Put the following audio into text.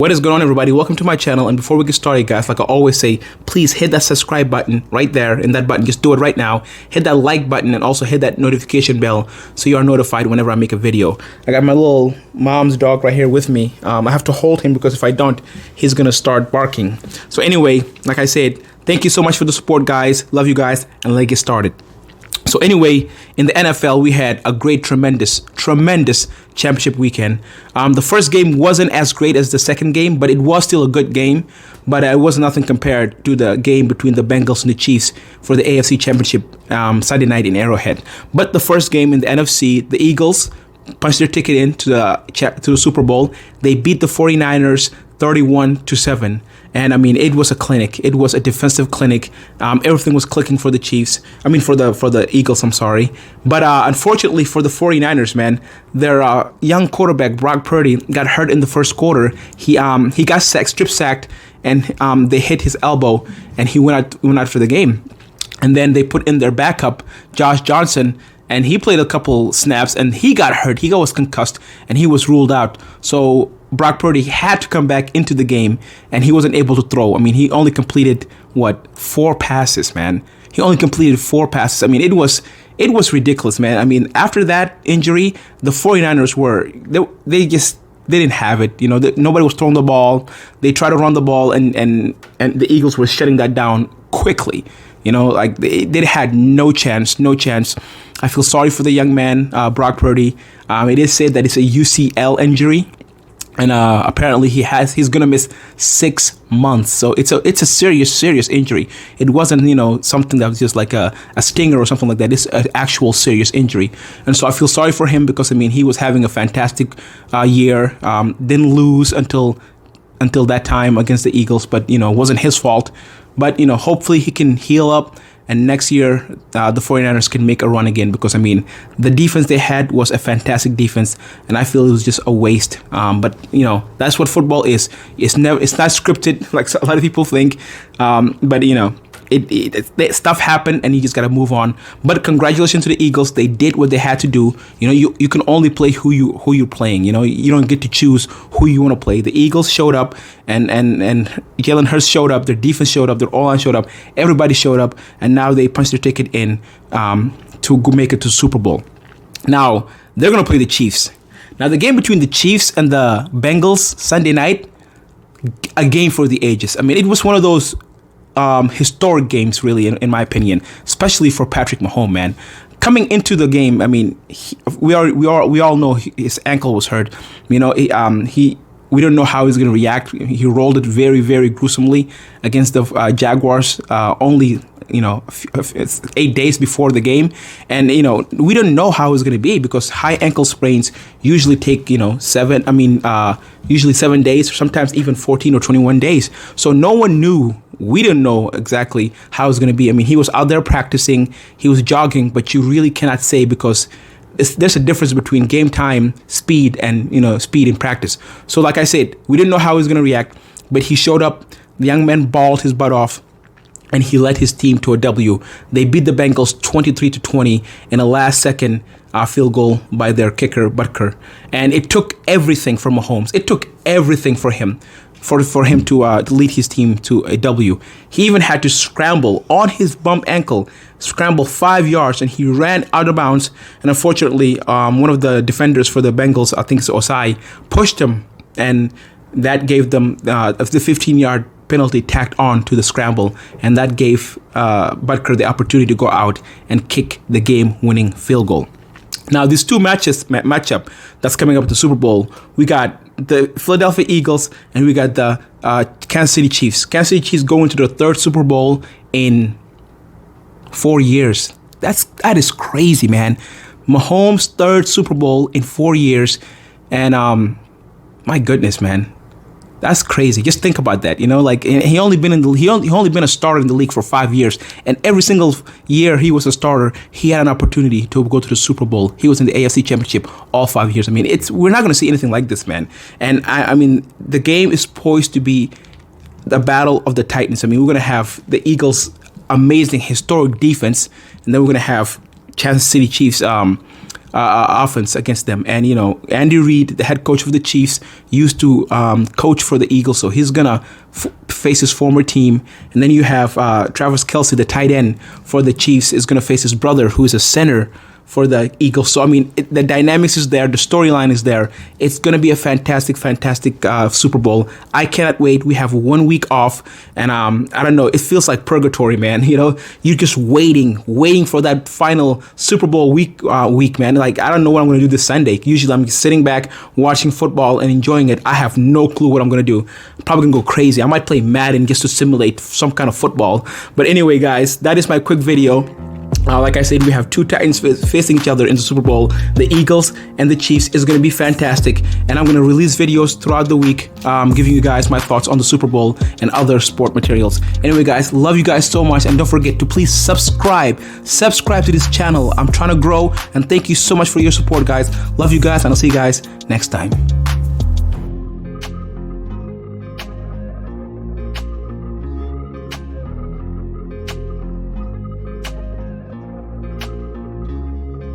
What is going on, everybody? Welcome to my channel. And before we get started, guys, like I always say, please hit that subscribe button right there. And that button, just do it right now. Hit that like button and also hit that notification bell so you are notified whenever I make a video. I got my little mom's dog right here with me. I have to hold him because if I don't, he's gonna start barking. So anyway, like I said, thank you so much for the support, guys. Love you guys, and let's get started. So anyway, in the NFL, we had a great, tremendous championship weekend. The first game wasn't as great as the second game, but it was still a good game. But it was nothing compared to the game between the Bengals and the Chiefs for the AFC Championship Sunday night in Arrowhead. But the first game in the NFC, the Eagles punched their ticket into the Super Bowl. They beat the 49ers 31-7. And I mean, it was a clinic. It was a defensive clinic. Everything was clicking for the Chiefs. I mean, for the Eagles, I'm sorry. But unfortunately for the 49ers, man, their young quarterback, Brock Purdy, got hurt in the first quarter. He got strip sacked, and they hit his elbow, and he went out for the game. And then they put in their backup, Josh Johnson, and he played a couple snaps, and he got hurt. He was concussed, and he was ruled out. So Brock Purdy had to come back into the game, and he wasn't able to throw. I mean, he only completed, 4 passes, man. He only completed 4 passes. I mean, it was ridiculous, man. I mean, after that injury, the 49ers they didn't have it. You know, nobody was throwing the ball. They tried to run the ball, and the Eagles were shutting that down quickly. You know, like they had no chance. I feel sorry for the young man, Brock Purdy. It is said that it's a UCL injury. And apparently he's gonna miss 6 months. So it's a serious injury. It wasn't, something that was just like a stinger or something like that. It's an actual serious injury. And so I feel sorry for him because, I mean, he was having a fantastic year. Didn't lose until that time against the Eagles, but, it wasn't his fault. But, hopefully he can heal up. And next year, the 49ers can make a run again because, I mean, the defense they had was a fantastic defense, and I feel it was just a waste. But, that's what football is. It's not scripted like a lot of people think. But, stuff happened, and you just got to move on. But congratulations to the Eagles. They did what they had to do. You can only play who you're playing. You don't get to choose who you want to play. The Eagles showed up, and Jalen Hurts showed up. Their defense showed up. Their O-line showed up. Everybody showed up, and now they punched their ticket in to go make it to the Super Bowl. Now they're gonna play the Chiefs. Now the game between the Chiefs and the Bengals Sunday night, a game for the ages. I mean, it was one of those historic games, really, in my opinion, especially for Patrick Mahomes, man. Coming into the game, I mean, we all know his ankle was hurt. We don't know how he's going to react. He rolled it very, very gruesomely against the Jaguars. Only 8 days before the game, and we don't know how it's going to be because high ankle sprains usually take usually 7 days, or sometimes even 14 or 21 days. So no one knew. We didn't know exactly how it's going to be. I mean, he was out there practicing, he was jogging, but you really cannot say because there's a difference between game time speed and speed in practice. So like I said, we didn't know how he was going to react, but he showed up. The young man balled his butt off, and he led his team to a W. They beat the Bengals 23-20 in a last-second field goal by their kicker, Butker. And it took everything from Mahomes. It took everything for him, for him to lead his team to a W. He even had to scramble on his bum ankle, scramble 5 yards, and he ran out of bounds. And unfortunately, one of the defenders for the Bengals, I think it's Osai, pushed him, and that gave them the 15-yard penalty tacked on to the scramble, and that gave Butker the opportunity to go out and kick the game-winning field goal. Now, these two matchup that's coming up at the Super Bowl, we got the Philadelphia Eagles and we got the Kansas City Chiefs. Kansas City Chiefs going to their 3rd Super Bowl in 4 years. That is crazy, man. Mahomes' 3rd Super Bowl in 4 years, and my goodness, man. That's crazy. Just think about that. He only been a starter in the league for 5 years, and every single year he was a starter, he had an opportunity to go to the Super Bowl. He was in the AFC Championship all 5 years. I mean, we're not going to see anything like this, man. And I mean, the game is poised to be the battle of the Titans. I mean, we're going to have the Eagles' amazing historic defense, and then we're going to have Kansas City Chiefs offense against them. And you know, Andy Reid, the head coach of the Chiefs, used to coach for the Eagles, so he's gonna face his former team. And then you have Travis Kelce, the tight end for the Chiefs, is gonna face his brother, who is a center for the Eagles. So I mean, the dynamics is there, the storyline is there. It's gonna be a fantastic Super Bowl. I cannot wait. We have 1 week off, and I don't know, it feels like purgatory, man. You know, you're just waiting for that final Super Bowl week, man. Like, I don't know what I'm gonna do this Sunday. Usually I'm sitting back watching football and enjoying it. I have no clue what I'm gonna do. I'm probably gonna go crazy. I might play Madden just to simulate some kind of football. But anyway, guys, that is my quick video. Like I said, we have two Titans facing each other in the Super Bowl. The Eagles and the Chiefs is going to be fantastic. And I'm going to release videos throughout the week, giving you guys my thoughts on the Super Bowl and other sport materials. Anyway, guys, love you guys so much. And don't forget to please subscribe to this channel. I'm trying to grow. And thank you so much for your support, guys. Love you guys. And I'll see you guys next time.